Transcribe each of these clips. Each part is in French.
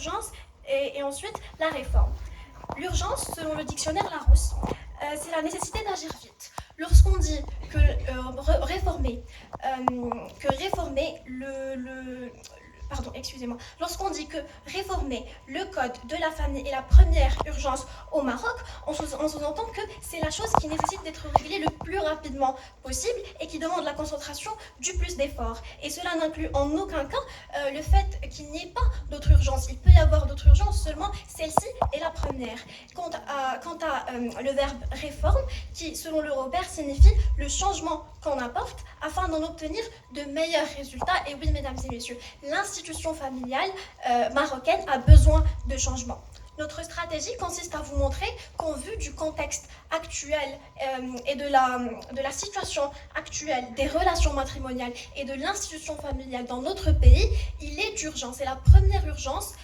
L'urgence et ensuite la réforme. L'urgence, selon le dictionnaire Larousse, c'est la nécessité d'agir vite. Lorsqu'on dit que réformer, lorsqu'on dit que réformer le code de la famille est la première urgence au Maroc, on sous-entend que c'est la chose qui nécessite d'être réglée le plus rapidement possible et qui demande la concentration du plus d'efforts. Et cela n'inclut en aucun cas le fait qu'il n'y ait pas d'autres urgences. Il peut y avoir d'autres urgences, seulement celle-ci est la première. Quant à le verbe réforme, qui selon le Robert signifie le changement qu'on apporte afin d'en obtenir de meilleurs résultats. Et oui, mesdames et messieurs, l'institution familiale marocaine a besoin de changement. Notre stratégie consiste à vous montrer qu'en vue du contexte actuel et de la situation actuelle des relations matrimoniales et de l'institution familiale dans notre pays, il est d'urgence. C'est la première urgence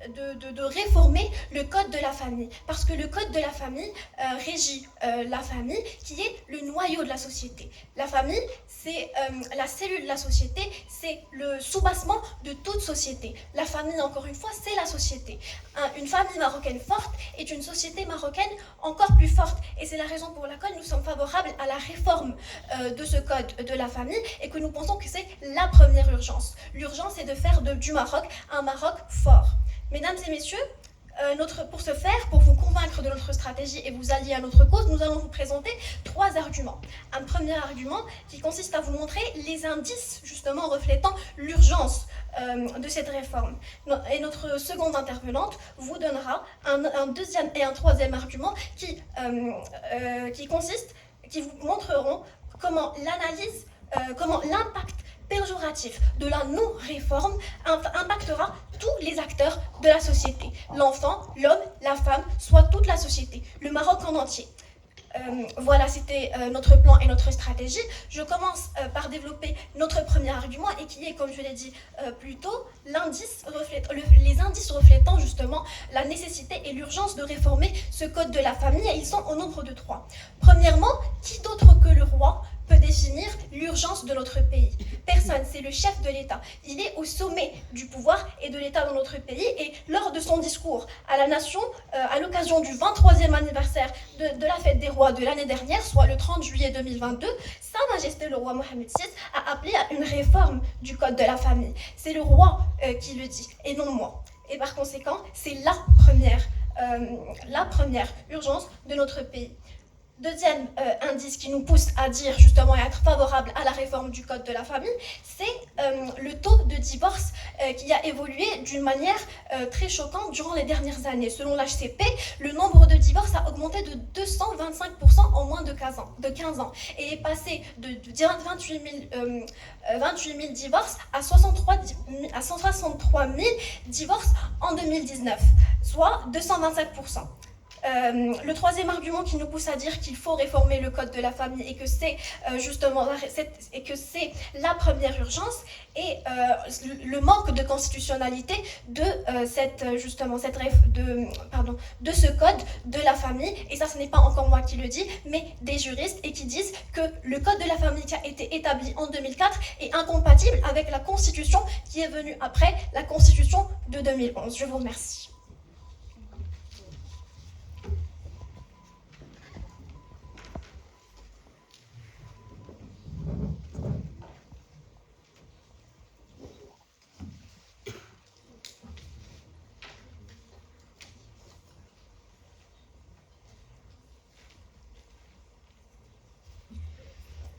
de réformer le code de la famille. Parce que le code de la famille régit la famille qui est le noyau de la société. La famille, c'est la cellule de la société, c'est le soubassement de toute société. La famille, encore une fois, c'est la société. Une famille marocaine forte est une société marocaine encore plus forte. Et c'est la raison pour laquelle nous sommes favorables à la réforme de ce code de la famille et que nous pensons que c'est la première urgence. L'urgence est de faire du Maroc un Maroc fort. Mesdames et messieurs, pour ce faire, pour vous convaincre de notre stratégie et vous allier à notre cause, nous allons vous présenter 3 arguments. Un premier argument qui consiste à vous montrer les indices justement reflétant l'urgence de cette réforme. Et notre seconde intervenante vous donnera un deuxième et un troisième argument qui vous montreront comment l'impact péjoratif de la non-réforme impactera tous les acteurs de la société. L'enfant, l'homme, la femme, soit toute la société, le Maroc en entier. Voilà, c'était notre plan et notre stratégie. Je commence par développer notre premier argument et qui est, comme je l'ai dit plus tôt, les indices reflétant justement la nécessité et l'urgence de réformer ce code de la famille. Et ils sont au nombre de 3. Premièrement, qui d'autre que le roi peut définir l'urgence de notre pays? Personne, c'est le chef de l'État. Il est au sommet du pouvoir et de l'État dans notre pays. Et lors de son discours à la nation, à l'occasion du 23e anniversaire de la fête des rois de l'année dernière, soit le 30 juillet 2022, Sa Majesté le roi Mohamed VI a appelé à une réforme du code de la famille. C'est le roi qui le dit, et non moi. Et par conséquent, c'est la première urgence de notre pays. Deuxième indice qui nous pousse à dire justement et à être favorable à la réforme du code de la famille, c'est le taux de divorce qui a évolué d'une manière très choquante durant les dernières années. Selon l'HCP, le nombre de divorces a augmenté de 225% en moins de 15 ans et est passé de 28 000 divorces à 163 000 divorces en 2019, soit 225%. Le troisième argument qui nous pousse à dire qu'il faut réformer le code de la famille et que c'est la première urgence et le manque de constitutionnalité de ce code de la famille. Et ça, ce n'est pas encore moi qui le dis, mais des juristes et qui disent que le code de la famille qui a été établi en 2004 est incompatible avec la constitution qui est venue après la constitution de 2011. Je vous remercie.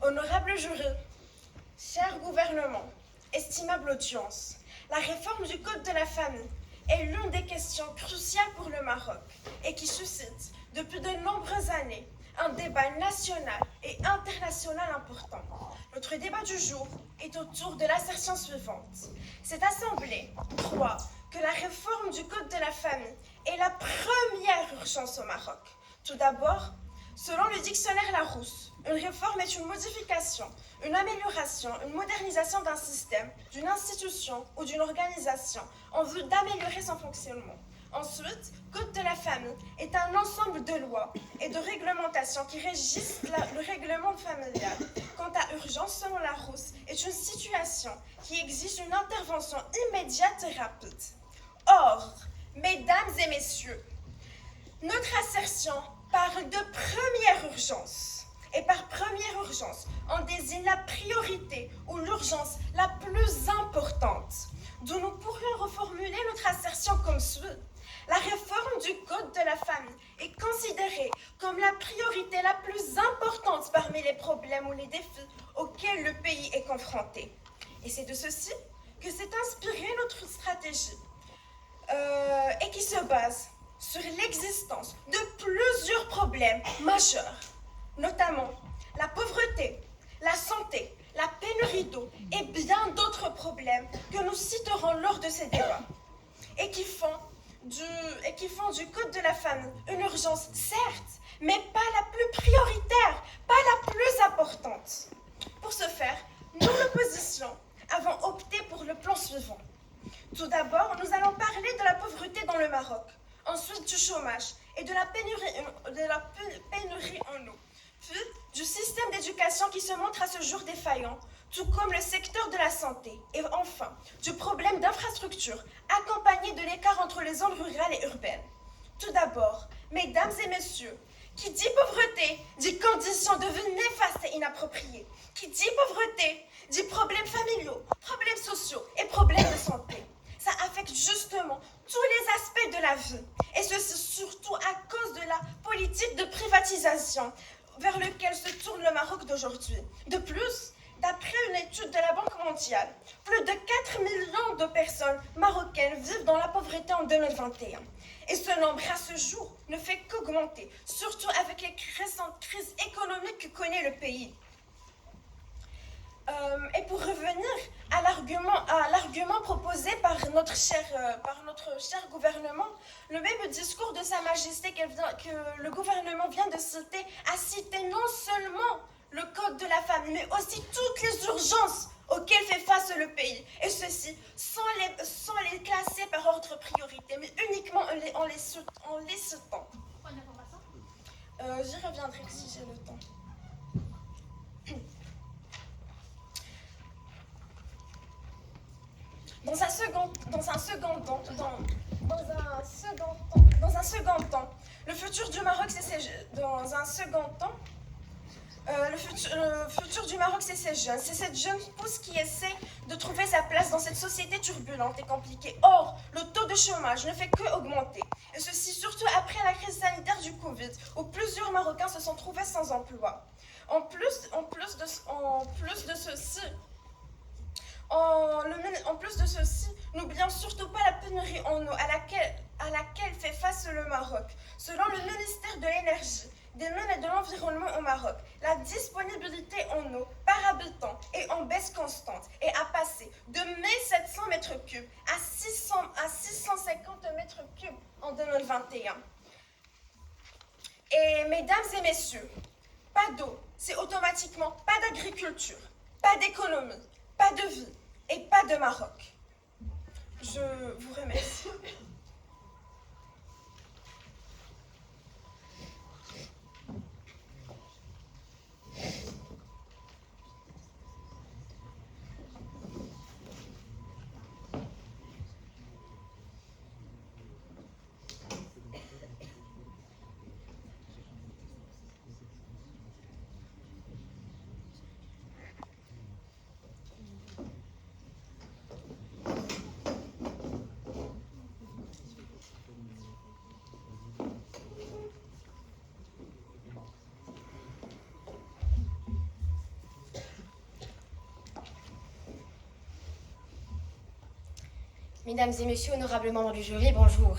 Honorable jury, cher gouvernement, estimable audience, la réforme du Code de la famille est l'une des questions cruciales pour le Maroc et qui suscite depuis de nombreuses années un débat national et international important. Notre débat du jour est autour de l'assertion suivante. Cette assemblée croit que la réforme du Code de la famille est la première urgence au Maroc. Tout d'abord, selon le dictionnaire Larousse, une réforme est une modification, une amélioration, une modernisation d'un système, d'une institution ou d'une organisation en vue d'améliorer son fonctionnement. Ensuite, Code de la famille est un ensemble de lois et de réglementations qui régissent le règlement familial. Quant à urgence, selon Larousse, est une situation qui exige une intervention immédiate et rapide. Or, mesdames et messieurs, notre assertion parle de première urgence. Et par première urgence, on désigne la priorité ou l'urgence la plus importante, d'où nous pourrions reformuler notre assertion comme suit. La réforme du Code de la famille est considérée comme la priorité la plus importante parmi les problèmes ou les défis auxquels le pays est confronté. Et c'est de ceci que s'est inspirée notre stratégie et qui se base sur l'existence de plusieurs problèmes majeurs, notamment la pauvreté, la santé, la pénurie d'eau et bien d'autres problèmes que nous citerons lors de ces débats et qui font du Code de la famille une urgence, certes, mais pas la plus prioritaire, pas la plus importante. Pour ce faire, nous, l'opposition, avons opté pour le plan suivant. Tout d'abord, nous allons parler de la pauvreté dans le Maroc, ensuite du chômage et de la pénurie en eau, puis du système d'éducation qui se montre à ce jour défaillant, tout comme le secteur de la santé, et enfin du problème d'infrastructure, accompagné de l'écart entre les zones rurales et urbaines. Tout d'abord, mesdames et messieurs, qui dit pauvreté, dit conditions de vie néfastes et inappropriées. Qui dit pauvreté, dit problèmes familiaux, problèmes sociaux et problèmes de santé. Ça affecte justement tous les aspects de la vie, et ceci surtout à cause de la politique de privatisation vers laquelle se tourne le Maroc d'aujourd'hui. De plus, d'après une étude de la Banque mondiale, plus de 4 millions de personnes marocaines vivent dans la pauvreté en 2021. Et ce nombre, à ce jour, ne fait qu'augmenter, surtout avec les récentes crises économiques que connaît le pays. Et pour revenir à l'argument proposé par notre cher gouvernement, le même discours de Sa Majesté que le gouvernement vient de citer a cité non seulement le Code de la famille, mais aussi toutes les urgences auxquelles fait face le pays. Et ceci sans les classer par ordre priorité, mais uniquement en les citant. J'y reviendrai si j'ai le temps. Dans un second temps, le futur du Maroc, c'est ces jeunes. C'est cette jeune pousse qui essaie de trouver sa place dans cette société turbulente et compliquée. Or, le taux de chômage ne fait qu'augmenter. Et ceci surtout après la crise sanitaire du Covid, où plusieurs Marocains se sont trouvés sans emploi. En plus de ceci, n'oublions surtout pas la pénurie en eau à laquelle fait face le Maroc. Selon le ministère de l'Énergie, des Mines et de l'Environnement au Maroc, la disponibilité en eau par habitant est en baisse constante et a passé de 1700 mètres cubes à 650 mètres cubes en 2021. Et mesdames et messieurs, pas d'eau, c'est automatiquement pas d'agriculture, pas d'économie, pas de vie et pas de Maroc. Je vous remercie. Mesdames et messieurs, honorables membres du jury, bonjour.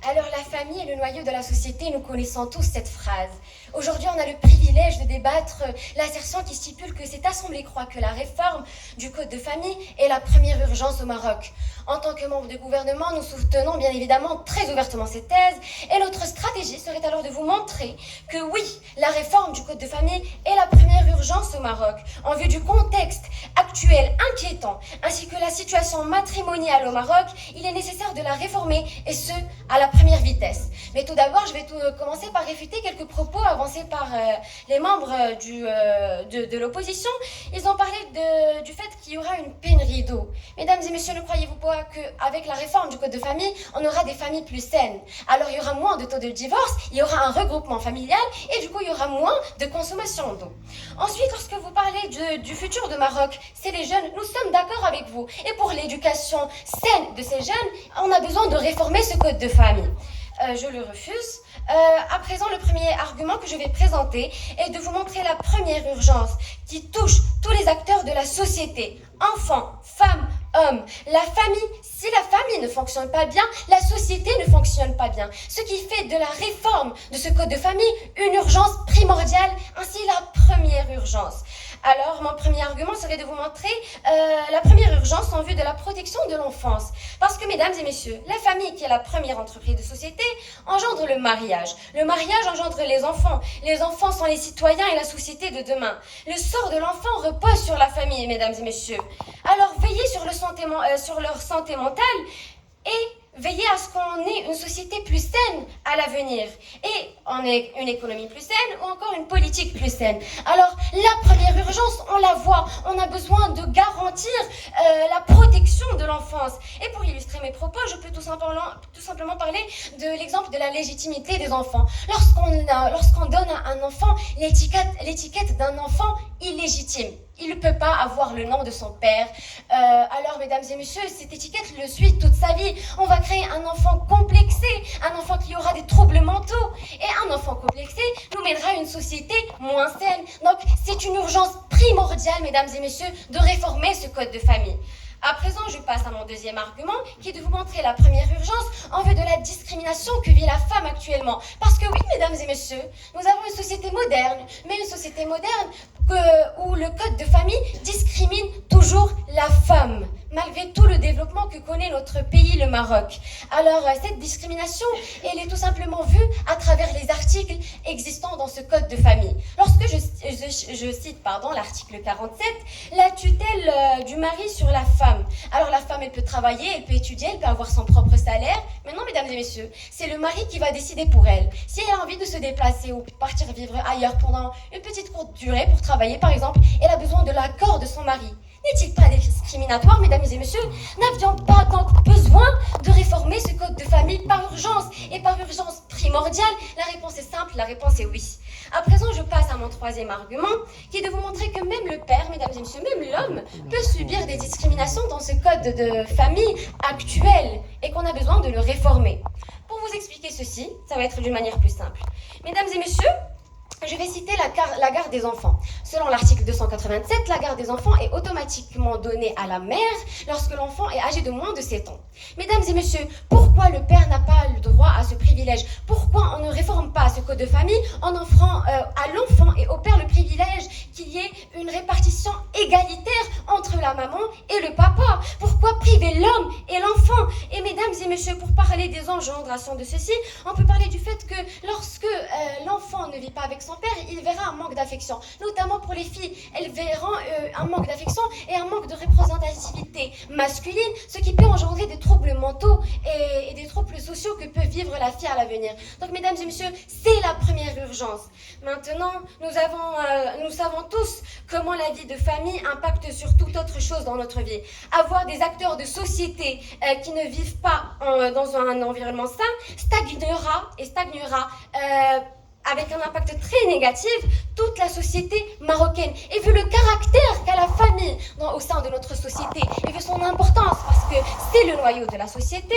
Alors, la famille est le noyau de la société, nous connaissons tous cette phrase. Aujourd'hui, on a le privilège de débattre l'assertion qui stipule que cette assemblée croit que la réforme du Code de famille est la première urgence au Maroc. En tant que membre du gouvernement, nous soutenons bien évidemment très ouvertement cette thèse et notre stratégie serait alors de vous montrer que oui, la réforme du Code de famille est la première urgence au Maroc en vue du contexte actuel inquiétant ainsi que la situation matrimoniale au Maroc il est nécessaire de la réformer, et ce, à la première vitesse. Mais tout d'abord, je vais commencer par réfuter quelques propos avancés par les membres de l'opposition. Ils ont parlé du fait qu'il y aura une pénurie d'eau. Mesdames et messieurs, ne croyez-vous pas qu'avec la réforme du code de famille, on aura des familles plus saines? Alors il y aura moins de taux de divorce, il y aura un regroupement familial, et du coup il y aura moins de consommation d'eau. Ensuite, lorsque vous parlez du futur de Maroc, c'est les jeunes, nous sommes d'accord avec vous. Et pour l'éducation saine de ces jeunes, on a besoin de réformer ce code de famille. Je le refuse. À présent, le premier argument que je vais présenter est de vous montrer la première urgence qui touche tous les acteurs de la société. Enfants, femmes, hommes. La famille, si la famille ne fonctionne pas bien, la société ne fonctionne pas bien. Ce qui fait de la réforme de ce code de famille une urgence primordiale, ainsi la première urgence. Alors, mon premier argument serait de vous montrer la première urgence en vue de la protection de l'enfance. Parce que, mesdames et messieurs, la famille, qui est la première entreprise de société, engendre le mariage. Le mariage engendre les enfants. Les enfants sont les citoyens et la société de demain. Le sort de l'enfant repose sur la famille, mesdames et messieurs. Alors, veillez sur leur santé mentale et veillez à ce qu'on ait une société plus saine à l'avenir. Et on ait une économie plus saine ou encore une politique plus saine. Alors, la première urgence, on la voit. On a besoin de garantir la protection de l'enfance. Et pour illustrer mes propos, je peux tout simplement parler de l'exemple de la légitimité des enfants. Lorsqu'on donne à un enfant l'étiquette d'un enfant illégitime, il ne peut pas avoir le nom de son père. Alors, mesdames et messieurs, cette étiquette le suit toute sa vie. On va créer un enfant complexé, un enfant qui aura des troubles mentaux. Et un enfant complexé nous mènera à une société moins saine. Donc, c'est une urgence primordiale, mesdames et messieurs, de réformer ce code de famille. À présent, je passe à mon deuxième argument, qui est de vous montrer la première urgence en vue de la discrimination que vit la femme actuellement. Parce que oui, mesdames et messieurs, nous avons une société moderne, mais une société moderne où le code de famille discrimine toujours la femme, malgré tout le développement que connaît notre pays, le Maroc. Alors, cette discrimination, elle est tout simplement vue à travers les articles existants dans ce code de famille. Lorsque je cite l'article 47, la tutelle du mari sur la femme. Alors, la femme, elle peut travailler, elle peut étudier, elle peut avoir son propre salaire. Maintenant, mesdames et messieurs, c'est le mari qui va décider pour elle. Si elle a envie de se déplacer ou partir vivre ailleurs pendant une petite courte durée pour travailler, par exemple, elle a besoin de l'accord de son mari. N'est-il pas discriminatoire, mesdames et messieurs? N'avions pas donc besoin de réformer ce code de famille par urgence et par urgence primordiale? La réponse est simple, la réponse est oui. À présent, je passe à mon troisième argument, qui est de vous montrer que même le père, mesdames et messieurs, même l'homme, peut subir des discriminations dans ce code de famille actuel et qu'on a besoin de le réformer. Pour vous expliquer ceci, ça va être d'une manière plus simple. Mesdames et messieurs, je vais citer la garde des enfants. Selon l'article 287, la garde des enfants est automatiquement donnée à la mère lorsque l'enfant est âgé de moins de 7 ans. Mesdames et messieurs, pourquoi le père n'a pas le droit à ce privilège? Pourquoi on ne réforme pas ce code de famille en offrant à l'enfant et au père le privilège qu'il y ait une répartition égalitaire entre la maman et le papa? Pourquoi priver l'homme et l'enfant? Et mesdames et messieurs, pour parler des engendrations de ceci, on peut parler du fait que lorsque l'enfant ne vit pas avec son père, il verra un manque d'affection, notamment pour les filles. Elles verront un manque d'affection et un manque de représentativité masculine, ce qui peut engendrer des troubles mentaux et des troubles sociaux que peut vivre la fille à l'avenir. Donc, mesdames et messieurs, c'est la première urgence. Maintenant, nous savons tous comment la vie de famille impacte sur toute autre chose dans notre vie. Avoir des acteurs de société qui ne vivent pas dans un environnement sain stagnera avec un impact très négatif toute la société marocaine. Et vu le caractère qu'a la famille au sein de notre société, et vu son importance, parce que c'est le noyau de la société,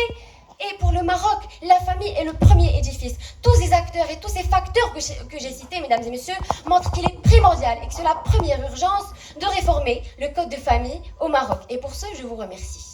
et pour le Maroc, la famille est le premier édifice. Tous ces acteurs et tous ces facteurs que j'ai cités, mesdames et messieurs, montrent qu'il est primordial et que c'est la première urgence de réformer le code de famille au Maroc. Et pour ce, je vous remercie.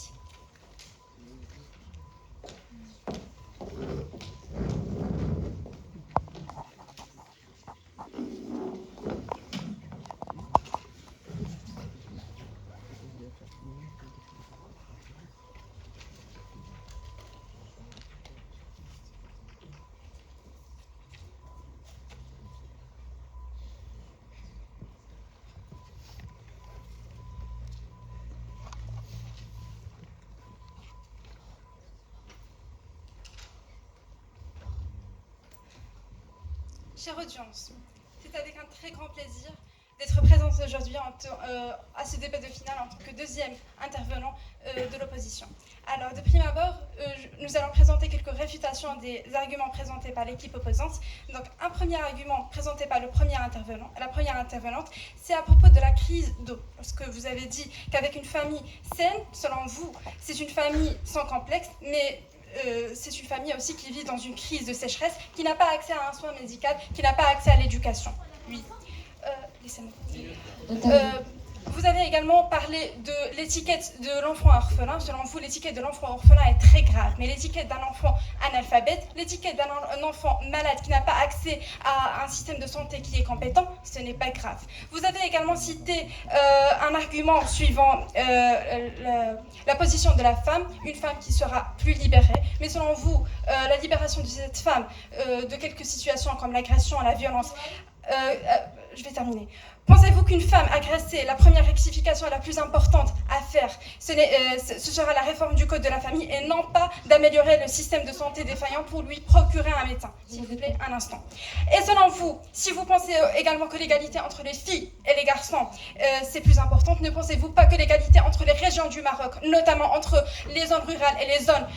Chère audience, c'est avec un très grand plaisir d'être présente aujourd'hui à ce débat de finale en tant que deuxième intervenant de l'opposition. Alors, de prime abord, nous allons présenter quelques réfutations des arguments présentés par l'équipe opposante. Donc, un premier argument présenté par la première intervenante, c'est à propos de la crise d'eau. Parce que vous avez dit qu'avec une famille saine, selon vous, c'est une famille sans complexe, mais c'est une famille aussi qui vit dans une crise de sécheresse, qui n'a pas accès à un soin médical, qui n'a pas accès à l'éducation. Oui. Laissez-moi. Vous avez également parlé de l'étiquette de l'enfant orphelin. Selon vous, l'étiquette de l'enfant orphelin est très grave, mais l'étiquette d'un enfant analphabète, l'étiquette d'un enfant malade qui n'a pas accès à un système de santé qui est compétent, ce n'est pas grave. Vous avez également cité un argument suivant la position de la femme, une femme qui sera plus libérée. Mais selon vous, la libération de cette femme de quelques situations comme l'agression, la violence, je vais terminer. Pensez-vous qu'une femme agressée, la première rectification la plus importante à faire, ce sera la réforme du Code de la famille et non pas d'améliorer le système de santé défaillant pour lui procurer un médecin? S'il vous plaît, un instant. Et selon vous, si vous pensez également que l'égalité entre les filles et les garçons, c'est plus important, ne pensez-vous pas que l'égalité entre les régions du Maroc, notamment entre les zones rurales et les zones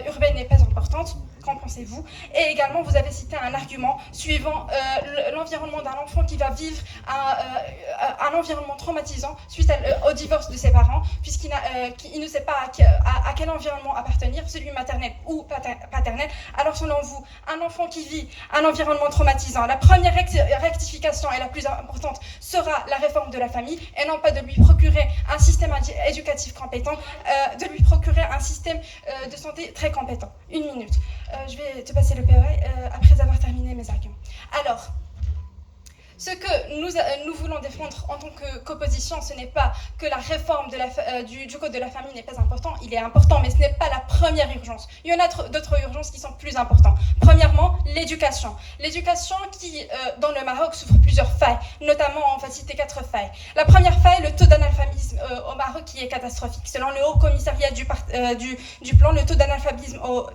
urbaines, n'est pas importante? Qu'en pensez-vous? Et également, vous avez cité un argument suivant l'environnement d'un enfant qui va vivre un environnement traumatisant suite au divorce de ses parents, puisqu'il ne sait pas à quel environnement appartenir, celui maternel ou paternel. Alors selon vous, un enfant qui vit un environnement traumatisant, la première rectification et la plus importante sera la réforme de la famille, et non pas de lui procurer un système éducatif compétent, de lui procurer un système de santé très compétent. Une minute. Je vais te passer le POI après avoir terminé mes arguments. Alors, ce que nous voulons défendre en tant qu'opposition, ce n'est pas que la réforme du Code de la famille n'est pas important. Il est important, mais ce n'est pas la première urgence. Il y en a d'autres urgences qui sont plus importantes. Premièrement, l'éducation. L'éducation qui, dans le Maroc, souffre plusieurs failles. Notamment, on va citer 4 failles. La première faille, le taux d'analphabétisme au Maroc qui est catastrophique. Selon le Haut Commissariat du Plan, le taux d'analphabétisme au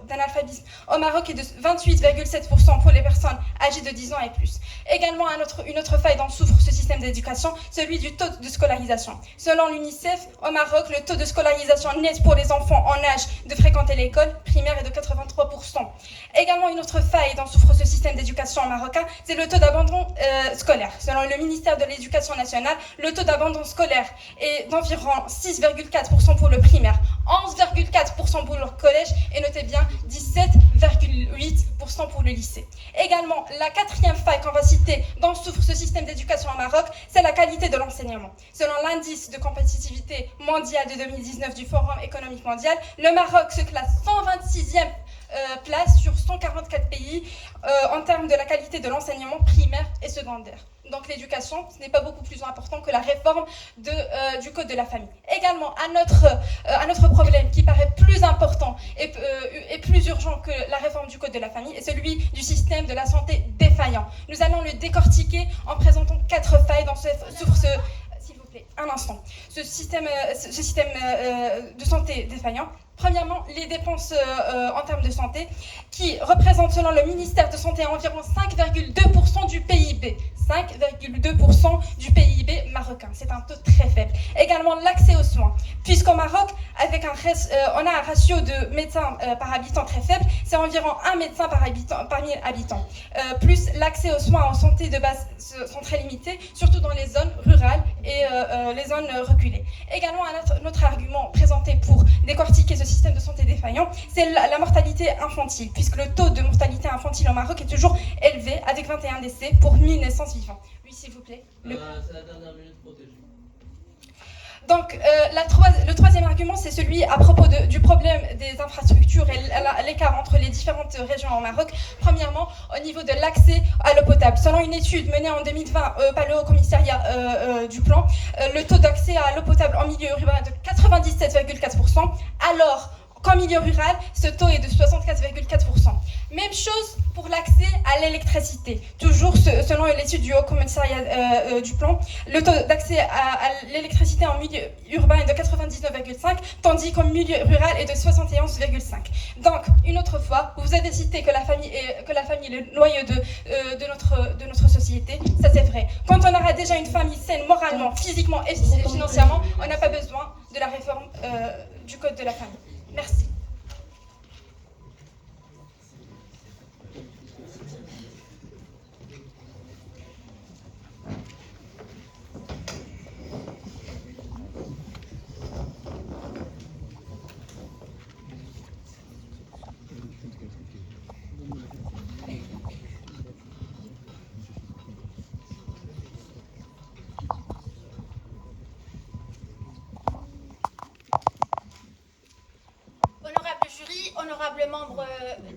Maroc est de 28,7% pour les personnes âgées de 10 ans et plus. Également, une autre faille dont souffre ce système d'éducation, celui du taux de scolarisation. Selon l'UNICEF, au Maroc, le taux de scolarisation net pour les enfants en âge de fréquenter l'école primaire est de 83%. Également, une autre faille dont souffre ce système d'éducation marocain, c'est le taux d'abandon scolaire. Selon le ministère de l'Éducation nationale, le taux d'abandon scolaire est d'environ 6,4% pour le primaire, 11,4% pour le collège et notez bien 17,8% pour le lycée. Également, la 4e faille qu'on va citer dont souffre ce système d'éducation au Maroc, c'est la qualité de l'enseignement. Selon l'indice de compétitivité mondiale de 2019 du Forum économique mondial, le Maroc se classe 126e place sur 144 pays en termes de la qualité de l'enseignement primaire et secondaire. Donc l'éducation, ce n'est pas beaucoup plus important que la réforme du Code de la famille. Également, un autre problème qui paraît plus important et plus urgent que la réforme du Code de la famille est celui du système de la santé défaillant. Nous allons le décortiquer en présentant 4 failles sur ce... S'il vous plaît, un instant. Ce système de santé défaillant. Premièrement, les dépenses en termes de santé qui représentent selon le ministère de Santé environ 5,2% du PIB. 5,2% du PIB marocain. C'est un taux très faible. Également, l'accès aux soins. Puisqu'au Maroc, on a un ratio de médecins par habitant très faible, c'est environ 1 médecin par 1000 habitants. Plus l'accès aux soins en santé de base sont très limités, surtout dans les zones rurales et les zones reculées. Également, un autre argument présenté pour décortiquer ce système de santé défaillant, c'est la mortalité infantile, puisque le taux de mortalité infantile au Maroc est toujours élevé, avec 21 décès pour 1000 naissances vivantes. Oui, s'il vous plaît. C'est la dernière minute protégée. Donc, le troisième argument, c'est celui à propos du problème des infrastructures et l'écart entre les différentes régions au Maroc. Premièrement, au niveau de l'accès à l'eau potable. Selon une étude menée en 2020 par le Haut Commissariat du Plan, le taux d'accès à l'eau potable en milieu urbain est de 97,4%, alors qu'en milieu rural, ce taux est de 64,4%. Même chose pour l'accès à l'électricité. Toujours selon l'étude du Haut Commissariat du Plan, le taux d'accès à l'électricité en milieu urbain est de 99,5, tandis qu'en milieu rural est de 71,5. Donc, une autre fois, vous avez cité que la famille est le noyau de notre société. Ça, c'est vrai. Quand on aura déjà une famille saine moralement, physiquement et financièrement, on n'a pas besoin de la réforme du Code de la famille. Merci. Honorable jury, honorables membres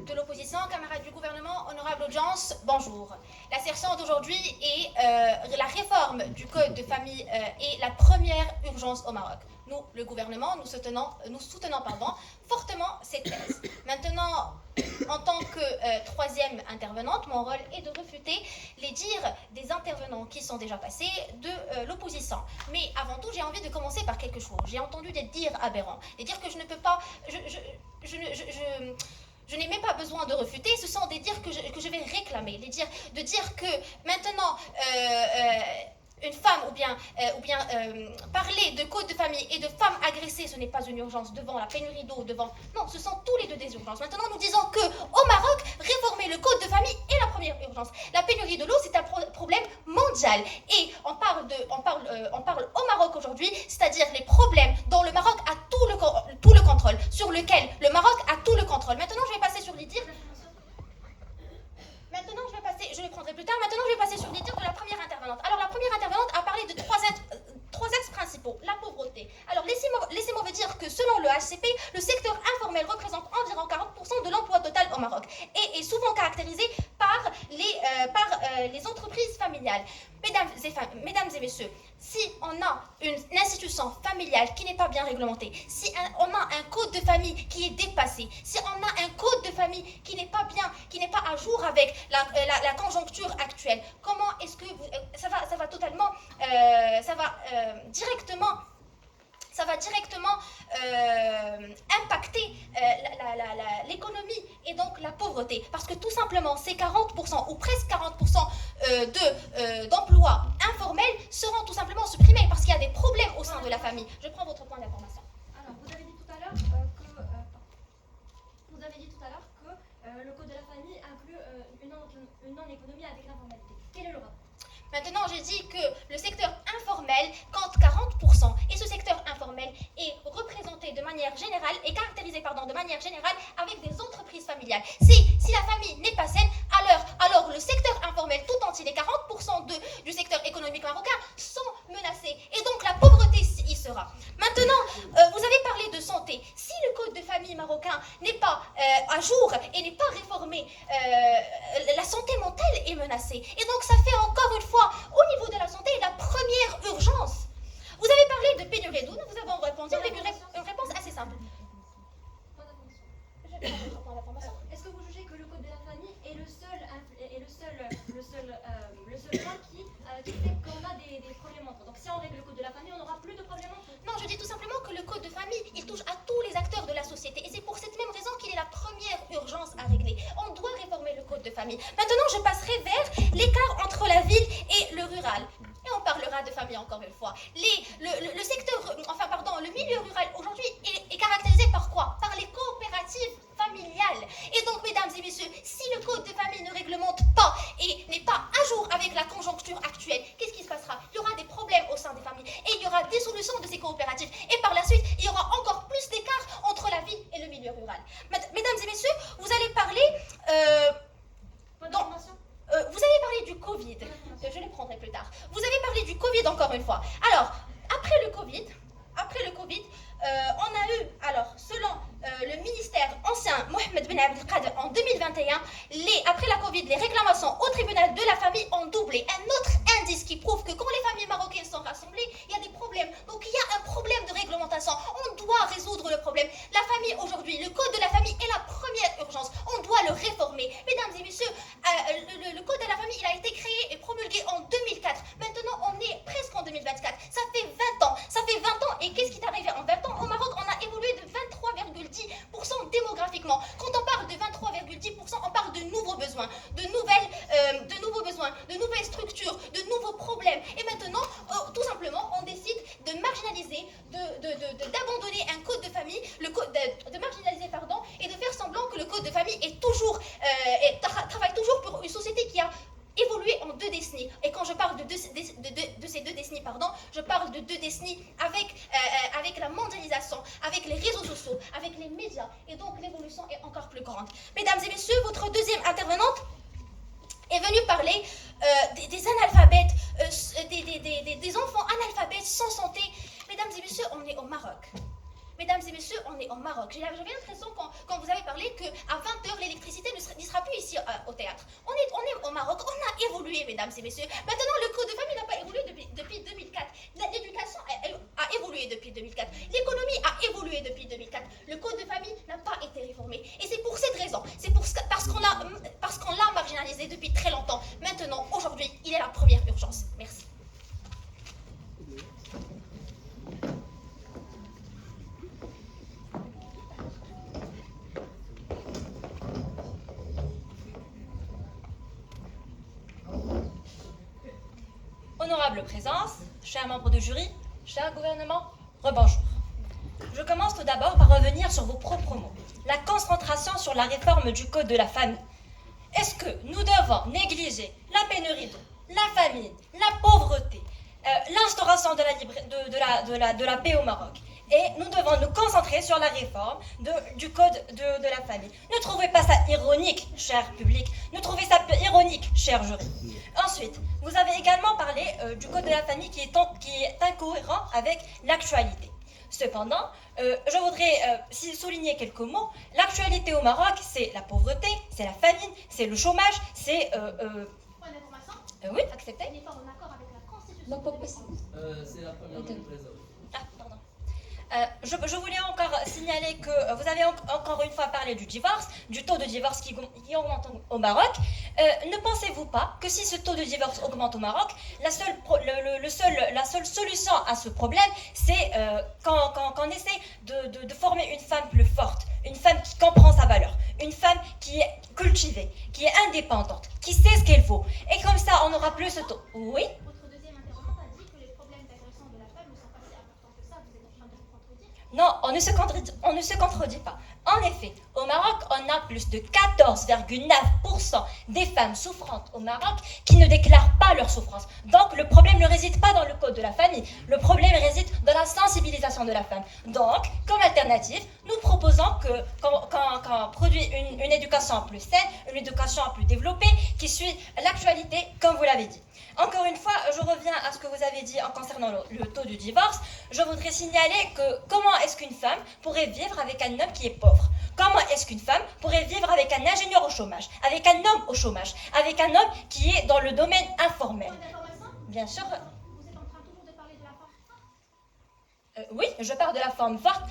de l'opposition, camarades du gouvernement, honorable audience, bonjour. L'assertion d'aujourd'hui est la réforme du Code de famille est la première urgence au Maroc. Nous, le gouvernement, nous soutenons fortement cette thèse. Maintenant, en tant que troisième intervenante, mon rôle est de réfuter les dires des intervenants qui sont déjà passés de l'opposition. Mais avant tout, j'ai envie de commencer par quelque chose. J'ai entendu des dires aberrants, des dires que je ne peux pas... Je n'ai même pas besoin de refuter, ce sont des dires que je vais réclamer. De dire que maintenant... une femme ou bien parler de code de famille et de femmes agressées, ce n'est pas une urgence devant la pénurie d'eau, devant... Non, ce sont tous les deux des urgences. Maintenant, nous disons qu'au Maroc, réformer le code de famille est la première urgence. La pénurie de l'eau, c'est un problème mondial. Et on parle au Maroc aujourd'hui, c'est-à-dire les problèmes dont le Maroc a tout le contrôle, sur lequel le Maroc a tout le contrôle. Maintenant, je vais passer sur les dires... Maintenant, je les prendrai plus tard. Maintenant, je vais passer sur les dires de la première intervenante. Alors, la première intervenante a parlé de trois axes principaux. La pauvreté. Alors, laissez-moi vous dire que selon le HCP, le secteur informel représente environ 40% de l'emploi total au Maroc et est souvent caractérisé par les entreprises familiales. Mesdames et messieurs, si on a une institution familiale qui n'est pas bien réglementée, si on a un code de famille qui est dépassé, si on a un code de famille qui n'est pas bien, qui n'est pas à jour avec la conjoncture actuelle, comment est-ce que ça va totalement, directement impacter l'économie et donc la pauvreté. Parce que tout simplement, ces 40% ou presque 40% d'emplois informels seront tout simplement supprimés parce qu'il y a des problèmes au sein de la famille. Je prends votre point d'information. Alors, vous avez dit tout à l'heure que le code de la famille inclut une non-économie avec l'informalité. Quel est le rapport ? Maintenant, j'ai dit que le secteur informel compte 40% et ce secteur informel est représenté de manière générale, est caractérisé de manière générale avec des entreprises familiales. Si la famille n'est pas saine, alors le secteur informel tout entier, les 40% du secteur économique marocain sont menacés et donc la pauvreté y sera. Maintenant, vous avez parlé de santé. Si le code de famille marocain n'est pas à jour et n'est pas réformé, la santé mentale est menacée. Et donc ça fait encore une fois, au niveau de la santé, la première urgence. Vous avez parlé de pénurie d'eau, nous vous avons répondu avec une réponse assez simple. Est-ce que vous jugez que le code de la famille est le seul point qui fait qu'on a des problèmes entre eux? Donc si on règle le code de la famille, on n'aura plus de problèmes entre eux? Non, je dis tout simplement que le code de famille, il touche à tous les acteurs de la société. Et c'est pour cette même raison qu'il est la première urgence à régler. On doit réformer le code de famille. Maintenant, je passerai vers l'écart entre la ville et le rural. Et on parlera de famille encore une fois. Le milieu rural aujourd'hui est caractérisé par quoi? Par les coopératives familiales. Et donc, mesdames et messieurs, si le code de famille ne réglemente pas et n'est pas à jour avec la conjoncture actuelle, qu'est-ce qui se passera? Il y aura des problèmes au sein des familles et il y aura des solutions de ces coopératives. Et par la suite, il y aura encore plus d'écart entre la ville et le milieu rural. Mesdames et messieurs, vous allez parler... vous avez parlé du Covid. Je les prendrai plus tard. Vous avez parlé du Covid encore une fois. Alors, après le Covid, on a eu, selon le ministère ancien Mohamed Ben Abdelkader en 2021, après la Covid, les réclamations au tribunal de la famille ont doublé. Un autre indice qui prouve que quand les familles marocaines sont rassemblées, il y a des problèmes. Donc il y a un problème de réglementation. On doit résoudre le problème. La famille aujourd'hui, le code de la famille est la première urgence. On doit le réformer. Mesdames et messieurs, besoin, de nouveaux besoins, de nouvelles structures, de nouveaux problèmes. Et maintenant, tout simplement, on décide de marginaliser, d'abandonner un code de famille, de marginaliser, pardon, et de faire semblant que le code de famille est toujours, travaille toujours pour une société qui a évolué en 2 décennies. Et quand je parle de ces 2 décennies, pardon, je parle de 2 décennies avec la mondialisation, avec les réseaux sociaux, avec les médias. Et donc l'évolution est encore plus grande. Mesdames et messieurs, votre deuxième intervenante est venue parler des analphabètes, des enfants analphabètes sans santé. Mesdames et messieurs, on est au Maroc. Mesdames et messieurs, on est au Maroc. J'avais l'impression quand vous avez parlé qu'à 20h, l'électricité n'y sera plus ici au théâtre. On est au Maroc, on a évolué, mesdames et messieurs. Maintenant, le code de famille n'a pas évolué depuis 2004. L'éducation a évolué depuis 2004. L'économie a évolué depuis 2004. Le code de famille n'a pas été réformé. Et c'est pour cette raison, parce qu'on l'a marginalisé depuis très longtemps. Maintenant, aujourd'hui, il est la première urgence. Merci. Honorable présence, chers membres de jury, cher gouvernement, rebonjour. Je commence tout d'abord par revenir sur vos propres mots. La concentration sur la réforme du code de la famille. Est-ce que nous devons négliger la pénurie d'eau, la famine, la pauvreté, l'instauration de la paix au Maroc? Et nous devons nous concentrer sur la réforme du code de la famille. Ne trouvez pas ça ironique, cher public. Ne trouvez ça ironique, cher jury. Ensuite, vous avez également parlé du code de la famille qui est incohérent avec l'actualité. Cependant, je voudrais souligner quelques mots. L'actualité au Maroc, c'est la pauvreté, c'est la famine, c'est le chômage, c'est... Point d'information. Oui, accepté. On n'est pas en accord avec la Constitution. C'est la première qui présente. Ah, pardon. Je voulais encore signaler que vous avez encore une fois parlé du divorce, du taux de divorce qui augmente au Maroc. Ne pensez-vous pas que si ce taux de divorce augmente au Maroc, la seule solution à ce problème, c'est qu'on essaie de former une femme plus forte, une femme qui comprend sa valeur, une femme qui est cultivée, qui est indépendante, qui sait ce qu'elle vaut. Et comme ça, on n'aura plus ce taux. Oui ? Votre deuxième intervenante a dit que les problèmes d'agression de la femme ne sont pas si importants que ça. Vous êtes en train de vous contredire. Non, on ne se contredit pas. En effet, au Maroc, on a plus de 14,9% des femmes souffrantes au Maroc qui ne déclarent pas leur souffrance. Donc, le problème ne réside pas dans le code de la famille. Le problème réside dans la sensibilisation de la femme. Donc, comme alternative, nous proposons qu'on produise une éducation plus saine, une éducation plus développée, qui suit l'actualité, comme vous l'avez dit. Encore une fois, je reviens à ce que vous avez dit en concernant le taux du divorce. Je voudrais signaler que comment est-ce qu'une femme pourrait vivre avec un homme qui est pauvre? Comment est-ce qu'une femme pourrait vivre avec un ingénieur au chômage, avec un homme au chômage, avec un homme qui est dans le domaine informel? Point d'information. Bien sûr. Vous êtes en train toujours de parler de la femme. Oui, je parle de la forme forte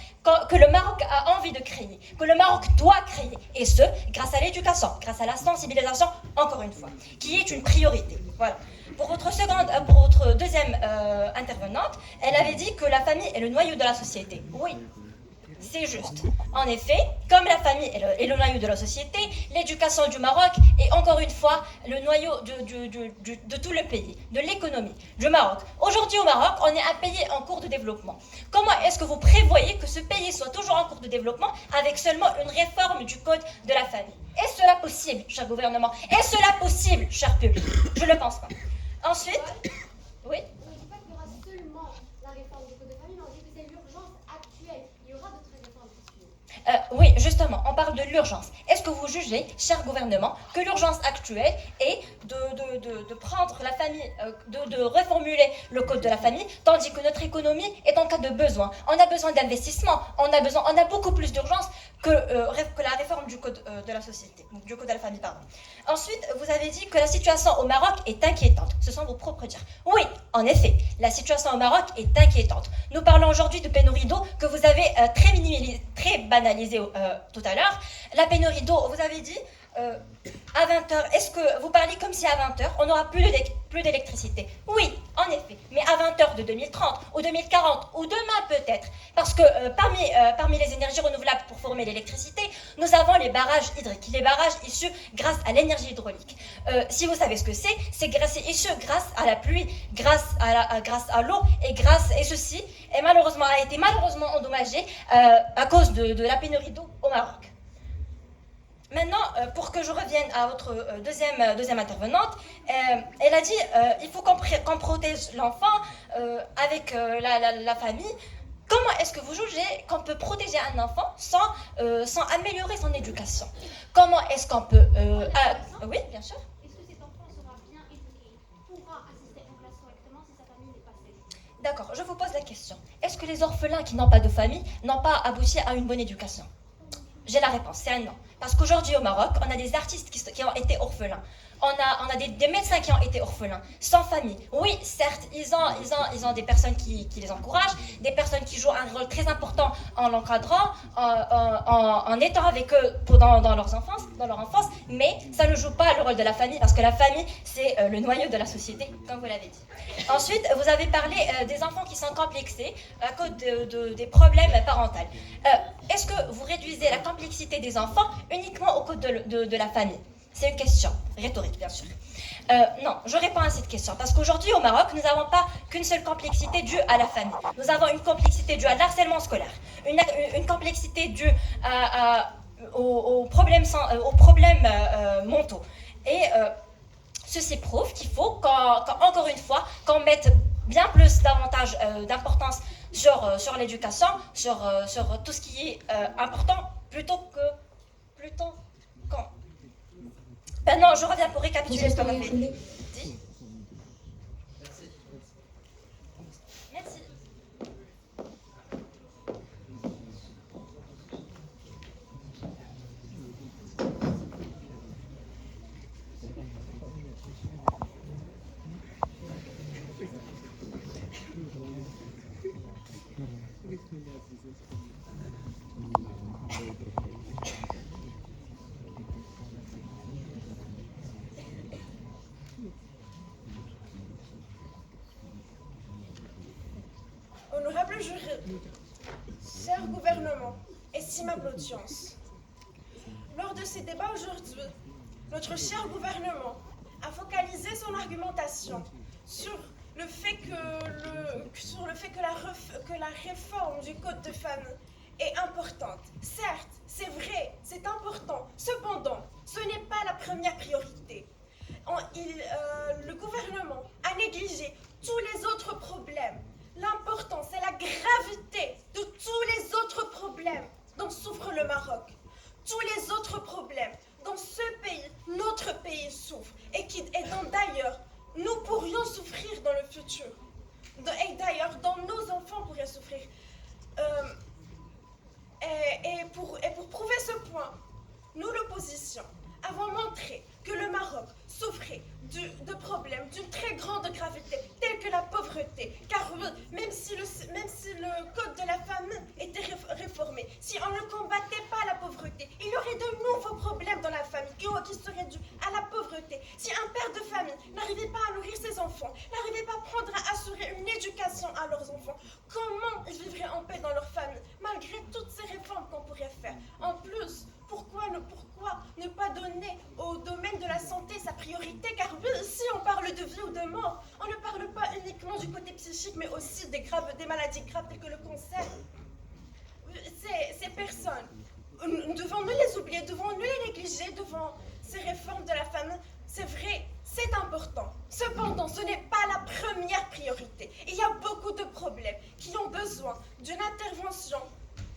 que le Maroc a envie de créer, que le Maroc doit créer, et ce, grâce à l'éducation, grâce à la sensibilisation, encore une fois, qui est une priorité. Voilà. Pour votre deuxième intervenante, elle avait dit que la famille est le noyau de la société. Oui, c'est juste. En effet, comme la famille est le noyau de la société, l'éducation du Maroc est encore une fois le noyau de tout le pays, de l'économie du Maroc. Aujourd'hui au Maroc, on est un pays en cours de développement. Comment est-ce que vous prévoyez que ce pays soit toujours en cours de développement avec seulement une réforme du code de la famille? Est-ce cela possible, cher gouvernement? Est-ce cela possible, cher public? Je ne le pense pas. Ensuite, oui. On ne dit pas qu'il y aura seulement la réforme du code de famille, mais on dit que c'est l'urgence actuelle. Il y aura d'autres réformes qui suivent. Oui, justement, on parle de l'urgence. Est-ce que vous jugez, cher gouvernement, que l'urgence actuelle est de prendre la famille, de reformuler le code de la famille, tandis que notre économie est en cas de besoin? On a besoin d'investissement, on a beaucoup plus d'urgence que la réforme du code de la société, du code de la famille, pardon. Ensuite, vous avez dit que la situation au Maroc est inquiétante. Ce sont vos propres dires. Oui, en effet, la situation au Maroc est inquiétante. Nous parlons aujourd'hui de pénurie d'eau que vous avez très banalisée tout à l'heure. La pénurie d'eau, vous avez dit, À 20h, est-ce que vous parlez comme si à 20h, on n'aura plus d'électricité? Oui, en effet, mais à 20h de 2030 ou 2040 ou demain peut-être, parce que parmi les énergies renouvelables pour former l'électricité, nous avons les barrages hydriques, les barrages issus grâce à l'énergie hydraulique. Si vous savez ce que c'est issu grâce à la pluie, grâce à l'eau et ceci a été malheureusement endommagé à cause de la pénurie d'eau au Maroc. Maintenant, pour que je revienne à votre deuxième intervenante, elle a dit il faut qu'on protège l'enfant avec la famille. Comment est-ce que vous jugez qu'on peut protéger un enfant sans améliorer son éducation? Comment est-ce qu'on peut... oui, bien sûr. Est-ce que cet enfant sera bien éduqué, pourra assister en classe correctement si sa famille n'est pas saine? D'accord, je vous pose la question. Est-ce que les orphelins qui n'ont pas de famille n'ont pas abouti à une bonne éducation? J'ai la réponse, c'est un non. Parce qu'aujourd'hui au Maroc, on a des artistes qui ont été orphelins. On a des médecins qui ont été orphelins, sans famille. Oui, certes, ils ont des personnes qui les encouragent, des personnes qui jouent un rôle très important en l'encadrant, en étant avec eux dans leur enfance, mais ça ne joue pas le rôle de la famille, parce que la famille, c'est le noyau de la société, comme vous l'avez dit. Ensuite, vous avez parlé des enfants qui sont complexés à cause des problèmes parentaux. Est-ce que vous réduisez la complexité des enfants uniquement au code de la famille? C'est une question rhétorique, bien sûr. Non, je réponds à cette question parce qu'aujourd'hui au Maroc, nous n'avons pas qu'une seule complexité due à la famille. Nous avons une complexité due à l'harcèlement scolaire, une complexité due aux problèmes mentaux. Et ceci prouve qu'il faut encore une fois, qu'on mette bien davantage d'importance sur l'éducation, sur tout ce qui est important, plutôt quand... non, je reviens pour récapituler ce qu'on a fait. Dit. Merci. Honorable jury, cher gouvernement, estimable audience, lors de ces débats aujourd'hui, notre cher gouvernement a focalisé son argumentation sur le fait que la réforme du code de famille est importante. Certes, c'est vrai, c'est important. Cependant, ce n'est pas la première priorité. Le gouvernement a négligé tous les autres problèmes. L'important, c'est la gravité de tous les autres problèmes dont souffre le Maroc. Tous les autres problèmes dont ce pays, notre pays souffre et dont d'ailleurs nous pourrions souffrir dans le futur. Et d'ailleurs, dont nos enfants pourraient souffrir. Et pour prouver ce point, nous, l'opposition, avons montré que le Maroc souffrait de problèmes d'une très grande gravité, tels que la pauvreté. Car même si le code de la famille était réformé, si on ne combattait pas la pauvreté, il y aurait de nouveaux problèmes dans la famille qui seraient dus à la pauvreté. Si un père de famille n'arrivait pas à nourrir ses enfants, n'arrivait pas à assurer une éducation à leurs enfants, comment ils vivraient en paix dans leur famille, malgré toutes ces réformes qu'on pourrait faire? En plus, pourquoi ne pas donner au domaine de la santé sa priorité? Car si on parle de vie ou de mort, on ne parle pas uniquement du côté psychique, mais aussi des maladies graves telles que le cancer. Ces personnes, devons-nous les oublier, devons-nous les négliger devant ces réformes de la famille? C'est vrai, c'est important. Cependant, ce n'est pas la première priorité. Il y a beaucoup de problèmes qui ont besoin d'une intervention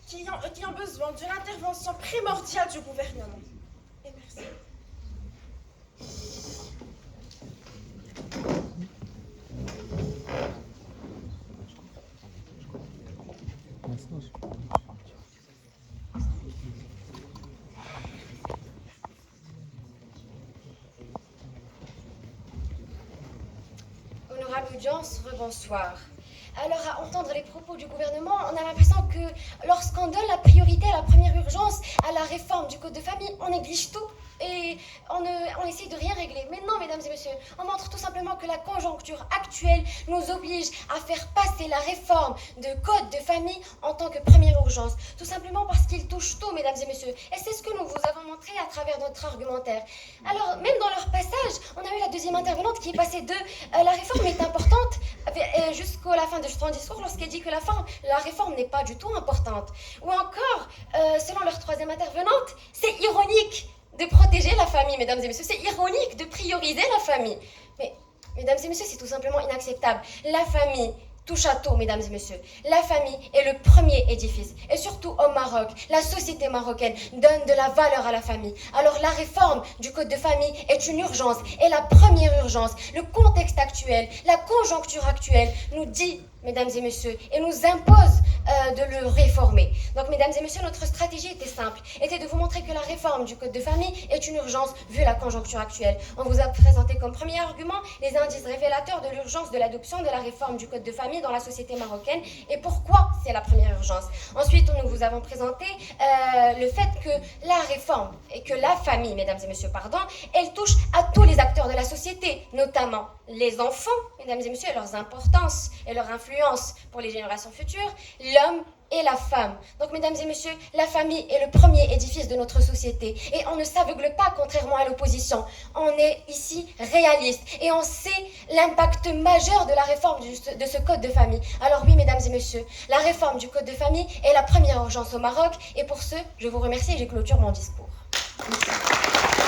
qui ont besoin d'une intervention primordiale du gouvernement. Et merci. Honorable audience, rebonsoir. Alors, à entendre les propos du gouvernement, on a l'impression que lorsqu'on donne la priorité à la première urgence, à la réforme du code de famille, on néglige tout. et on essaie de rien régler. Mais non, mesdames et messieurs, on montre tout simplement que la conjoncture actuelle nous oblige à faire passer la réforme de code de famille en tant que première urgence. Tout simplement parce qu'il touche tout, mesdames et messieurs. Et c'est ce que nous vous avons montré à travers notre argumentaire. Alors, même dans leur passage, on a eu la deuxième intervenante qui est passée de la réforme est importante jusqu'à la fin de son discours lorsqu'elle dit que la réforme n'est pas du tout importante. Ou encore, selon leur troisième intervenante, c'est ironique de protéger la famille, mesdames et messieurs. C'est ironique de prioriser la famille. Mais, mesdames et messieurs, c'est tout simplement inacceptable. La famille touche à tout, mesdames et messieurs. La famille est le premier édifice. Et surtout au Maroc, la société marocaine donne de la valeur à la famille. Alors la réforme du code de famille est une urgence. Et la première urgence, le contexte actuel, la conjoncture actuelle nous dit, mesdames et messieurs, et nous impose de le réformer. Donc, mesdames et messieurs, notre stratégie était simple, était de vous montrer que la réforme du code de famille est une urgence vu la conjoncture actuelle. On vous a présenté comme premier argument les indices révélateurs de l'urgence de l'adoption de la réforme du code de famille dans la société marocaine et pourquoi c'est la première urgence. Ensuite, nous vous avons présenté le fait que la réforme et que la famille, mesdames et messieurs, elle touche à tous les acteurs de la société, notamment les enfants, mesdames et messieurs, et leurs importances et leur influence pour les générations futures, l'homme et la femme. Donc, mesdames et messieurs, la famille est le premier édifice de notre société. Et on ne s'aveugle pas, contrairement à l'opposition. On est ici réaliste et on sait l'impact majeur de la réforme de ce code de famille. Alors oui, mesdames et messieurs, la réforme du code de famille est la première urgence au Maroc. Et pour ce, je vous remercie et je clôture mon discours. Merci.